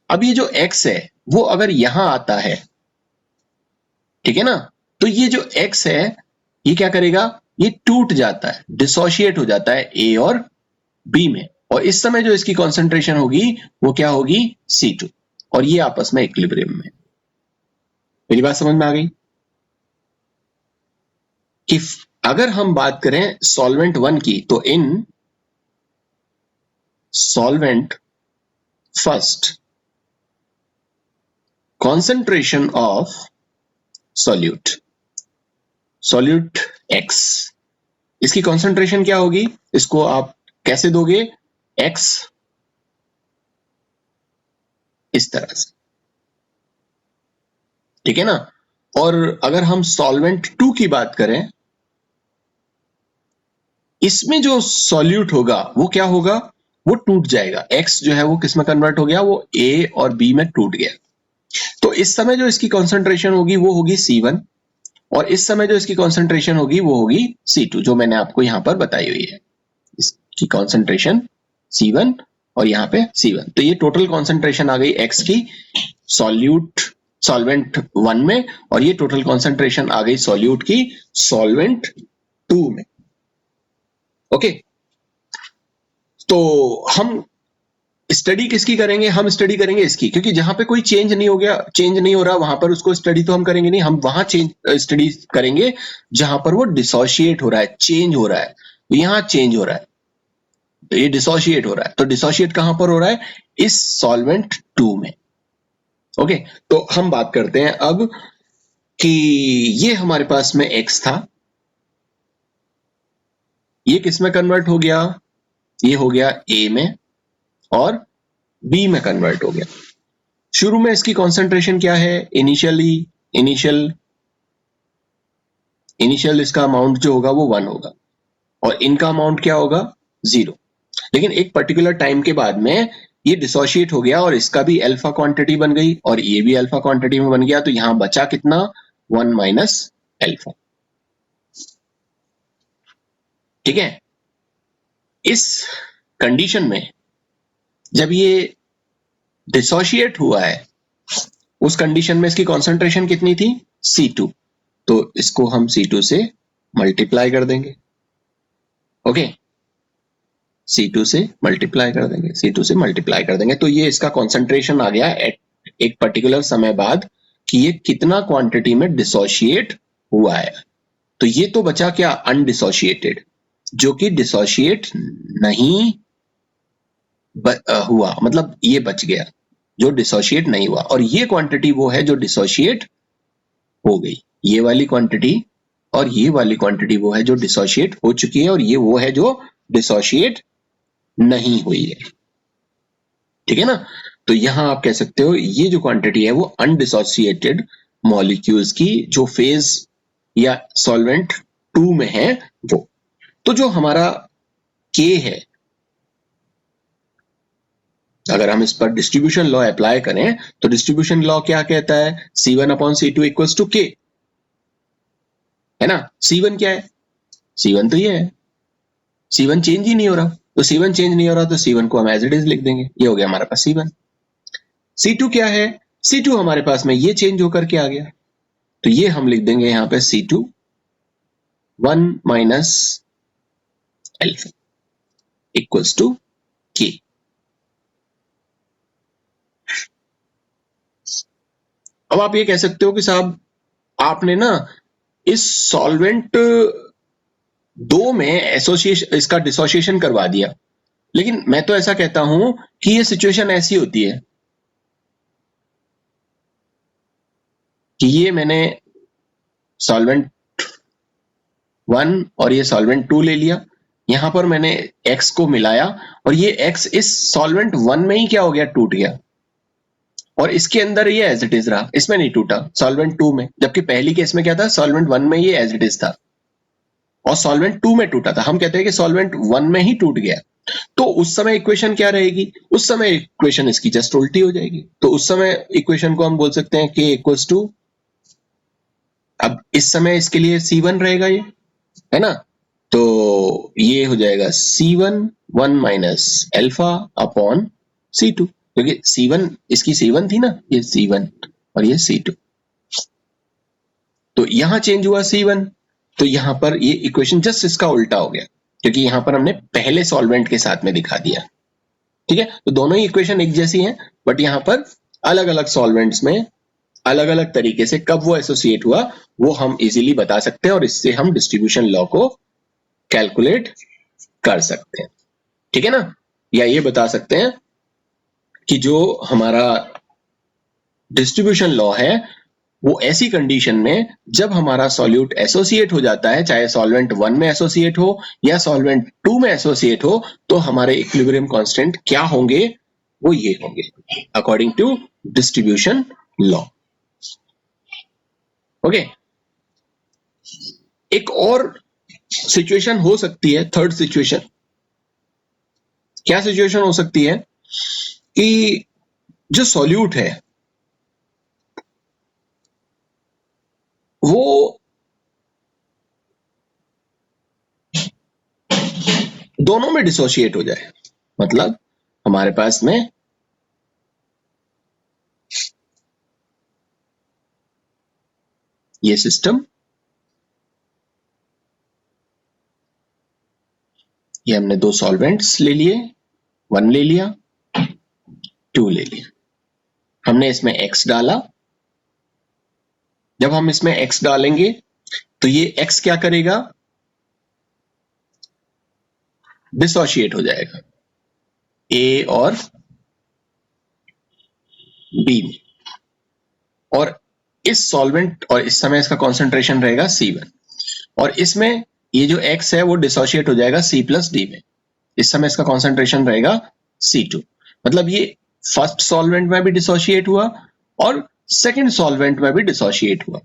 अब ये जो X है वो अगर यहां आता है, ठीक है ना, तो ये जो X है ये क्या करेगा, ये टूट जाता है, डिसोशिएट हो जाता है A और B में, और इस समय जो इसकी कंसंट्रेशन होगी वो क्या होगी, C2, और ये आपस में इक्विलिब्रियम में। मेरी बात समझ में आ गई कि अगर हम बात करें सॉल्वेंट 1 की, तो इन solvent first concentration of solute X, इसकी concentration क्या होगी, इसको आप कैसे दोगे, X इस तरह से, ठीक है ना। और अगर हम सॉल्वेंट 2 की बात करें, इसमें जो सॉल्यूट होगा वो क्या होगा, वो टूट जाएगा। X जो है वो किस में कन्वर्ट हो गया, वो A और B में टूट गया। तो इस समय जो इसकी कंसंट्रेशन होगी वो होगी C1, और इस समय जो इसकी कंसंट्रेशन होगी वो होगी C2, जो मैंने आपको यहां पर बताई हुई है। इसकी कंसंट्रेशन C1 और यहां पे C1, तो ये टोटल कंसंट्रेशन आ गई X की सॉल्वेंट 1 में, और ये टोटल कंसंट्रेशन आ गई सॉल्यूट की सॉल्वेंट 2 में। ओके, तो हम स्टडी किसकी करेंगे, हम स्टडी करेंगे इसकी, क्योंकि जहां पे कोई चेंज नहीं हो रहा वहां पर उसको स्टडी तो हम करेंगे नहीं, हम वहां स्टडी करेंगे जहां पर वो डिसोशिएट हो रहा है, चेंज हो रहा है। तो यहां चेंज हो रहा है, तो ये डिसोशिएट हो रहा है, तो डिसोशिएट कहां पर हो रहा है, इस सॉल्वेंट 2 में। ओके, तो हम बात करते हैं अब कि ये हमारे पास में X था, ये किस में कन्वर्ट हो गया, ये हो गया A में और B में कन्वर्ट हो गया। शुरू में इसकी कंसंट्रेशन क्या है, इनिशियल इसका अमाउंट जो होगा वो 1 होगा, और इनका अमाउंट क्या होगा, 0। लेकिन एक पर्टिकुलर टाइम के बाद में ये डिसोशिएट हो गया और इसका भी अल्फा क्वांटिटी बन गई और ये भी अल्फा क्वांटिटी में बन गया, तो यहां बचा कितना, 1 माइनस अल्फा। ठीक है, इस कंडीशन में जब ये डिसोशिएट हुआ है, उस कंडीशन में इसकी कंसंट्रेशन कितनी थी, C2, तो इसको हम C2 से मल्टीप्लाई कर देंगे। ओके, C2 से मल्टीप्लाई कर देंगे, C2 से मल्टीप्लाई कर देंगे, तो ये इसका कॉन्सेंट्रेशन आ गया एट एक पर्टिकुलर समय बाद कि ये कितना क्वांटिटी में डिसोशिएट हुआ है। तो ये तो बचा क्या, अनडिसोशिएटेड, जो कि डिसोशिएट नहीं हुआ, मतलब ये बच गया जो डिसोशिएट नहीं हुआ, और ये क्वांटिटी वो है जो डिसोशिएट हो गई, ये वाली क्वांटिटी, और ये वाली क्वांटिटी वो है जो डिसोशिएट हो चुकी है, और ये वो है जो डिसोशिएट नहीं हुई है। ठीक है ना। तो यहां आप कह सकते हो ये जो क्वांटिटी है वो अनडिसोसिएटेड मॉलिक्यूल्स की जो फेज या सॉल्वेंट 2 में है वो। तो जो हमारा K है, अगर हम इस पर डिस्ट्रीब्यूशन लॉ अप्लाई करें तो डिस्ट्रीब्यूशन लॉ क्या कहता है, C1/C2 इक्वल्स टू K, है ना। C1 क्या है, C1 तो ये है, C1 चेंज ही नहीं हो रहा, तो C1 चेंज नहीं हो रहा तो C1 को हम एज इट इज लिख देंगे, ये हो गया हमारे पास C1। C2 क्या है, C2 हमारे पास में ये चेंज होकर के आ गया, तो ये हम लिख देंगे यहां पे C2 1 minus alpha equals to K। अब आप ये कह सकते हो कि साहब आपने ना इस सॉल्वेंट 2 में एसोसिएशन, इसका डिसोसिएशन करवा दिया, लेकिन मैं तो ऐसा कहता हूं कि ये सिचुएशन ऐसी होती है कि ये मैंने सॉल्वेंट 1 और ये सॉल्वेंट 2 ले लिया, यहां पर मैंने X को मिलाया, और ये X इस सॉल्वेंट 1 में ही क्या हो गया, टूट गया, और इसके अंदर ये एज इट इज रहा, इसमें नहीं टूटा सॉल्वेंट 2 में, जबकि पहली केस में क्या था, सॉल्वेंट 1 में ये एज इट इज था और सॉल्वेंट 2 में टूटा था। हम कहते हैं कि सॉल्वेंट 1 में ही टूट गया, तो उस समय इक्वेशन क्या रहेगी, उस समय इक्वेशन इसकी जस्ट उल्टी हो जाएगी। तो उस समय इक्वेशन को हम बोल सकते हैं K इक्वल्स टू, अब इस समय इसके लिए C1 रहेगा ये, है ना, तो ये हो जाएगा C1 1 minus alpha upon C2, क्योंकि C1 इसकी C1 थी ना, ये C1 और ये C2, तो यहां चेंज हुआ C1, तो यहां पर ये इक्वेशन जस्ट इसका उल्टा हो गया, क्योंकि यहां पर हमने पहले सॉल्वेंट के साथ में दिखा दिया। ठीक है, तो दोनों ही इक्वेशन एक जैसी हैं, बट यहां पर अलग अलग सॉल्वेंट्स में अलग अलग तरीके से कब वो एसोसिएट हुआ वो हम इजीली बता सकते हैं, और इससे हम डिस्ट्रीब्यूशन लॉ को कैलकुलेट कर सकते हैं। ठीक है ना, या ये बता सकते हैं कि जो हमारा डिस्ट्रीब्यूशन लॉ है वो ऐसी कंडीशन में जब हमारा सॉल्यूट एसोसिएट हो जाता है, चाहे सॉल्वेंट 1 में एसोसिएट हो या सॉल्वेंट 2 में एसोसिएट हो, तो हमारे इक्विलिब्रियम कांस्टेंट क्या होंगे, वो ये होंगे according to distribution law. Okay, एक और सिचुएशन हो सकती है, थर्ड सिचुएशन, क्या सिचुएशन हो सकती है कि जो सॉल्यूट है वो दोनों में डिसोशिएट हो जाए, मतलब हमारे पास में ये सिस्टम, ये हमने दो सॉल्वेंट्स ले लिए, 1 ले लिया, 2 ले लिया, हमने इसमें X डाला, जब हम इसमें X डालेंगे तो ये X क्या करेगा, डिसोशिएट हो जाएगा A और B में, और इस सॉल्वेंट और इस समय इसका कॉन्सेंट्रेशन रहेगा C1, और इसमें ये जो X है वो डिसोशिएट हो जाएगा C प्लस D में, इस समय इसका कॉन्सेंट्रेशन रहेगा C2, मतलब ये फर्स्ट सॉल्वेंट में भी डिसोशिएट हुआ और सेकेंड सॉल्वेंट में भी डिसोशिएट हुआ।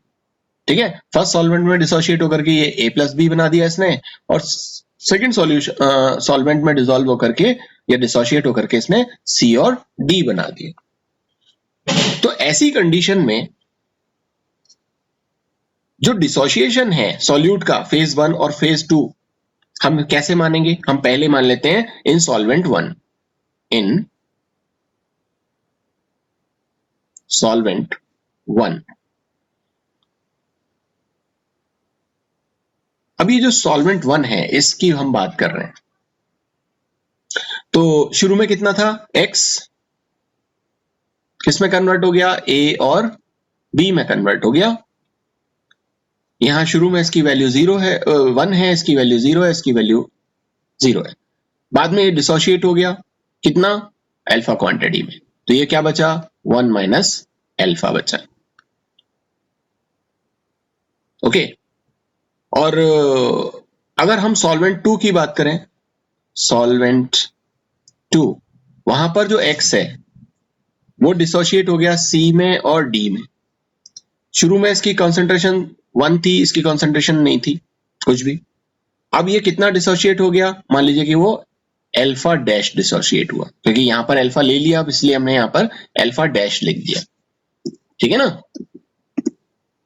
ठीक है, फर्स्ट सॉल्वेंट में डिसोशिएट होकर के ये A प्लस बी बना दिया इसने, और सेकेंड सॉल्यूशन सॉल्वेंट में डिसॉल्व होकर के या डिसोशिएट होकर के इसने C और D बना दिए। तो ऐसी कंडीशन में जो डिसोशिएशन है सॉल्यूट का फेज 1 और फेज 2 हम कैसे मानेंगे, हम पहले मान लेते हैं इन सॉल्वेंट 1, इन सॉल्वेंट 1। अब ये जो सॉल्वेंट 1 है इसकी हम बात कर रहे हैं, तो शुरू में कितना था, x किस में कन्वर्ट हो गया, a और b में कन्वर्ट हो गया। यहां शुरू में इसकी वैल्यू 0 है, 1 है, इसकी वैल्यू 0 है, इसकी वैल्यू 0 है। बाद में ये डिसोशिएट हो गया कितना, अल्फा क्वांटिटी में, तो ये क्या बचा, 1 माइनस अल्फा बचा। ओके, और अगर हम सॉल्वेंट 2 की बात करें, सॉल्वेंट 2, वहां पर जो x है वो डिसोशिएट हो गया C में और D में। शुरू में इसकी कंसंट्रेशन 1 थी, इसकी कंसंट्रेशन नहीं थी कुछ भी। अब ये कितना डिसोशिएट हो गया, मान लीजिए कि वो अल्फा डैश डिसोशिएट हुआ, क्योंकि यहां पर अल्फा ले लिया, अब इसलिए हमने यहां पर अल्फा डैश लिख दिया, ठीक है ना।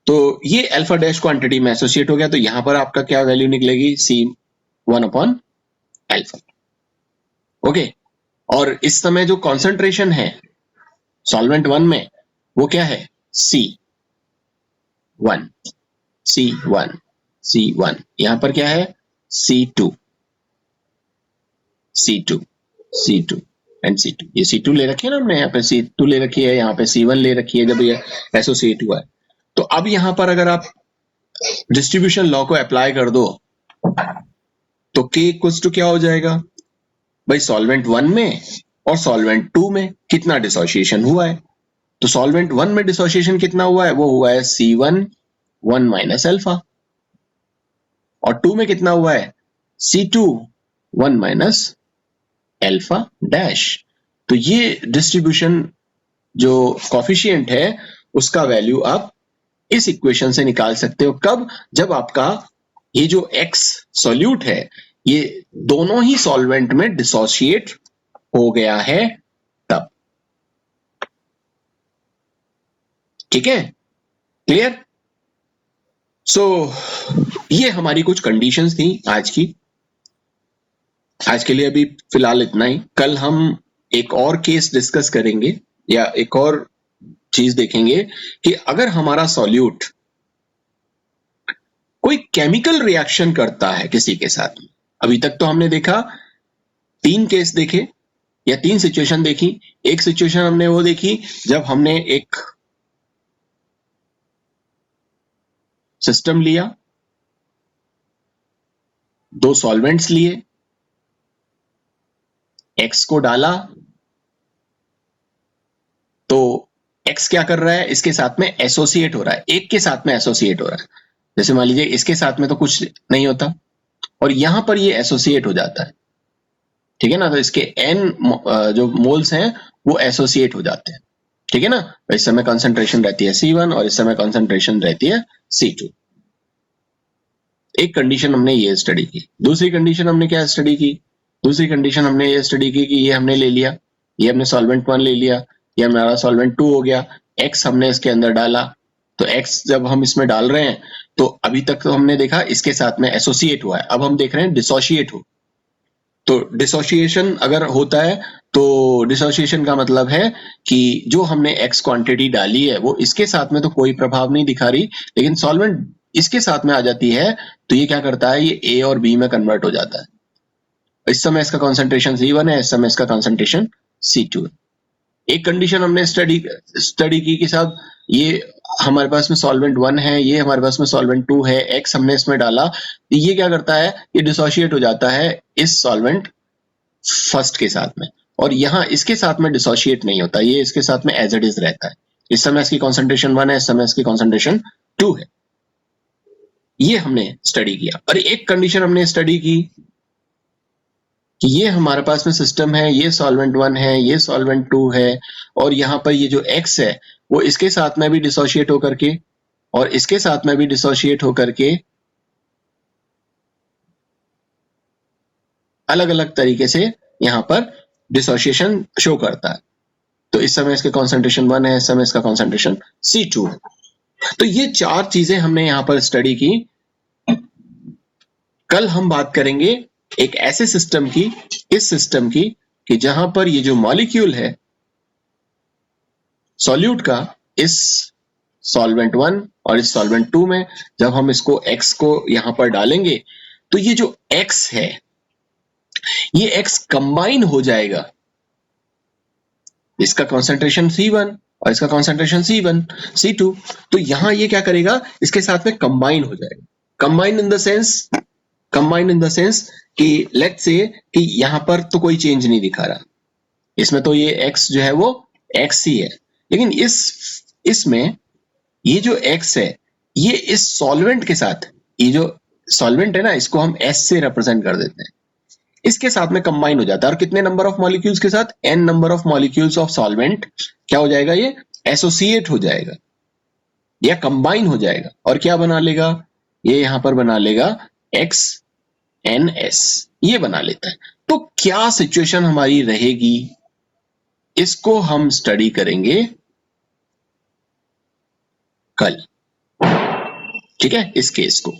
तो ये अल्फा डैश क्वांटिटी में एसोसिएट हो गया, तो यहां पर आपका क्या वैल्यू निकलेगी, C1/अल्फा। ओके, और इस समय जो कॉन्सेंट्रेशन है सॉल्वेंट 1 में वो क्या है, C1, C1, C1, यहां पर क्या है, C2, C2, C2 and C2, ये C2 ले रखी है ना हमने, यहाँ पे C2 ले रखी है, यहाँ पे C1 ले रखी है जब ये एसोसिएट हुआ है। तो अब यहां पर अगर आप डिस्ट्रीब्यूशन लॉ को अप्लाई कर दो तो K इक्वल्स टू क्या हो जाएगा भाई, सॉल्वेंट 1 में और सॉल्वेंट 2 में कितना डिसोसिएशन हुआ है। तो सॉल्वेंट 1 में डिसोसिएशन कितना हुआ है, वो हुआ है C1 1 माइनस अल्फा, और 2 में कितना हुआ है, C2 1 माइनस अल्फा डैश। तो ये डिस्ट्रीब्यूशन जो कॉफिशिएंट है उसका वैल्यू आप इस इक्वेशन से निकाल सकते हो। कब, जब आपका ये जो x सॉल्यूट है ये दोनों ही सॉल्वेंट में डिसोशिएट हो गया है तब, ठीक है, क्लियर। सो ये हमारी कुछ कंडीशंस थी आज की। आज के लिए अभी फिलहाल इतना ही। कल हम एक और केस डिस्कस करेंगे या एक और चीज देखेंगे कि अगर हमारा सॉल्यूट कोई केमिकल रिएक्शन करता है किसी के साथ में। अभी तक तो हमने देखा 3 केस देखे या 3 सिचुएशन देखी। एक सिचुएशन हमने वो देखी जब हमने एक सिस्टम लिया, 2 सॉल्वेंट्स लिए, X को डाला, तो X क्या कर रहा है, इसके साथ में एसोसिएट हो रहा है, एक के साथ में एसोसिएट हो रहा है। जैसे मान लीजिए इसके साथ में तो कुछ नहीं होता और यहां पर ये एसोसिएट हो जाता है, ठीक है ना। तो इसके N जो मोल्स हैं वो एसोसिएट हो जाते हैं, ठीक है ना। इस समय कंसंट्रेशन रहती है C1 और इस समय कंसंट्रेशन रहती है C2। एक कंडीशन हमने ये स्टडी की। दूसरी कंडीशन हमने क्या स्टडी की, दूसरी कंडीशन हमने ये स्टडी की कि ये हमने ले लिया, ये हमने सॉल्वेंट 1 ले लिया, ये हमारा सॉल्वेंट 2 हो गया, X हमने इसके अंदर डाला। तो X जब हम इसमें डाल रहे हैं तो अभी तक तो हमने देखा इसके साथ में एसोसिएट हुआ है, अब हम देख रहे हैं डिसोशिएट हो। तो डिसोशिएशन अगर होता है तो डिसोशिएशन का मतलब है कि जो हमने X क्वांटिटी डाली है वो इसके साथ में तो कोई प्रभाव नहीं दिखा रही, लेकिन सॉल्वेंट इसके साथ में आ जाती है तो ये क्या करता है, ये A और B में कन्वर्ट हो जाता है। इस समय इसका कंसंट्रेशन C1 है, इस समय इसका कंसंट्रेशन C2 है। एक कंडीशन हमने स्टडी की कि साहब ये हमारे पास में सॉल्वेंट 1 है, ये हमारे पास में सॉल्वेंट 2 है, X हमने इसमें डाला, ये क्या करता है, ये डिसोशिएट हो जाता है इस सॉल्वेंट फर्स्ट के साथ में, और यहाँ इसके साथ में डिसोशिएट नहीं होता, ये इसके साथ में एज इट इज रहता है। इस समय इसकी कॉन्सेंट्रेशन 1 है, इस समय इसकी कॉन्सेंट्रेशन 2 है। ये हमने स्टडी किया। और एक कंडीशन हमने स्टडी की कि ये हमारे पास में सिस्टम है, ये सॉल्वेंट 1 है, ये सॉल्वेंट 2 है, और यहाँ पर ये जो X है वो इसके साथ में भी डिसोशिएट होकर के और इसके साथ में भी डिसोशिएट होकर के अलग अलग तरीके से यहाँ पर डिसोशिएशन शो करता है। तो इस समय इसके कॉन्सेंट्रेशन 1 है, इस समय इसका कॉन्सेंट्रेशन C2 है। तो ये 4 चीजें हमने यहाँ पर स्टडी की। कल हम बात करेंगे एक ऐसे सिस्टम की, इस सिस्टम की कि जहां पर ये जो मॉलिक्यूल है सॉल्यूट का, इस सॉल्वेंट 1 और इस सॉल्वेंट 2 में जब हम इसको X को यहां पर डालेंगे तो ये जो X है ये X कंबाइन हो जाएगा, इसका कॉन्सेंट्रेशन C1 और इसका कॉन्सेंट्रेशन C1 C2, तो यहां ये क्या करेगा, इसके साथ में कंबाइन हो जाएगा। कंबाइन इन द सेंस कि लेट्स से कि यहां पर तो कोई चेंज नहीं दिखा रहा, इसमें तो ये X जो है वो X ही है, लेकिन इसमें ये जो X है ये इस सॉल्वेंट के साथ, ये जो सॉल्वेंट है ना इसको हम S से रिप्रेजेंट कर देते हैं, इसके साथ में कंबाइन हो जाता है, और कितने नंबर ऑफ मॉलिक्यूल्स के साथ, n number of molecules of solvent क्या हो जाएगा, ये एसोसिएट हो जाएगा या कंबाइन हो जाएगा, और क्या बना लेगा, ये यहां पर बना लेगा XNS, ये बना लेता है। तो क्या सिचुएशन हमारी रहेगी, इसको हम स्टडी करेंगे कल, ठीक है, इस केस को।